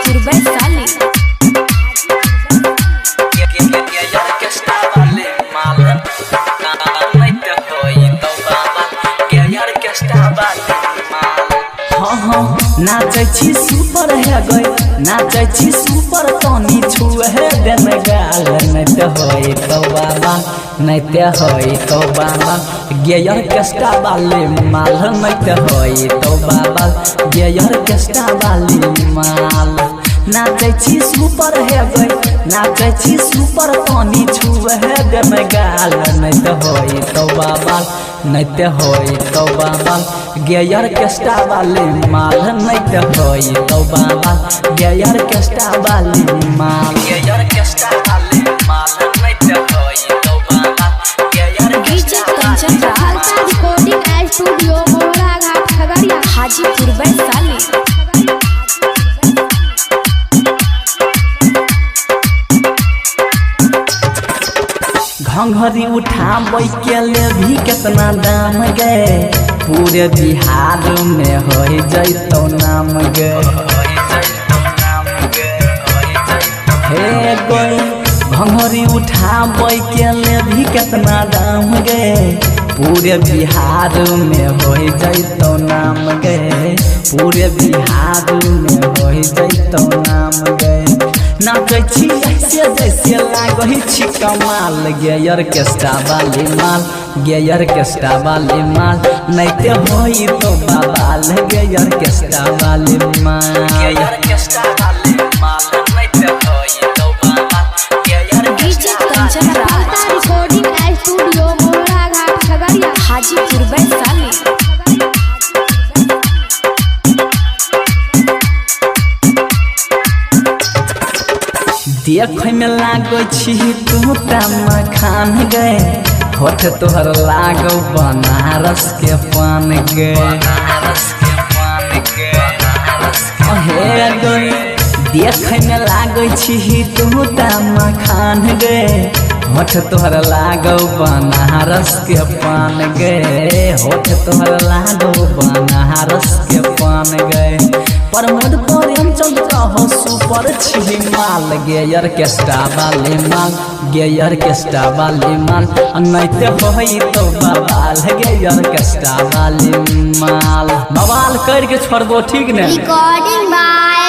हाजीपुर वैशाली। नाचे छी सुपर है गई नाचे छी सुपर तनी छुए देन गाल नहीं तो होई तो बाबा नहीं तो होई तो बाबा गेयर केस्टा वाले माल नहीं तो होई तो बाबा गेयर केस्टा वाली माल नाचे छी सुपर है गई नाचे छी सुपर तनी छुए देन गाल नहीं तो होई तो बाबा नहीं तो होई तो बाबा गेयर केस्टा वाले माल नहीं तो होई तो बाबा गेयर केस्टा वाली माल गेयर केस्टा वाले माल नहीं तो होई तो बाबा gear DJ Kanchan Raj recording studio मोहरा घाट खगड़िया हाजीपुर वैशाली। घंघरी उठाबै के ले भी कितना दाम गए पूरे बिहार में हो जैतो नाम गे हे गोई घंघरी उठाबै के ले भी कितना दाम गे पूरे बिहार में हो जैतो नाम गे पूरे बिहार में हो जैतो नाम गे नाचे छी ऐसे जैसे लागही छी कमाल गेयर केस्टा वाली माल गेयर केस्टा वाली माल नहीं ते होई तो बाबाल गेयर केस्टा वाली माल गेयर केस्टा वाली माल नहीं ते होई तो बाबाल gear DJ Kanchan Raj recording studio मोहरा घाट खगड़िया हाजीपुर वैशाली। देख में लागो छी तू मखान गए होठ तोहर लागो बनारस के पान गे गई देख में लागो छी तू मखान गए होठ तोहर लागो बनारस के पान गे होठ तोहर लागो बनारस के पान गए प्रमोद प्रेमचंद कहो सुपर छी माल गेयर केस्टा वाली माल गेयर केस्टा वाली माल नहीं तो होई तो बवाल गेयर केस्टा वाली माल बवाल करके छोड़बो ठीक ने रिकॉर्डिंग बाय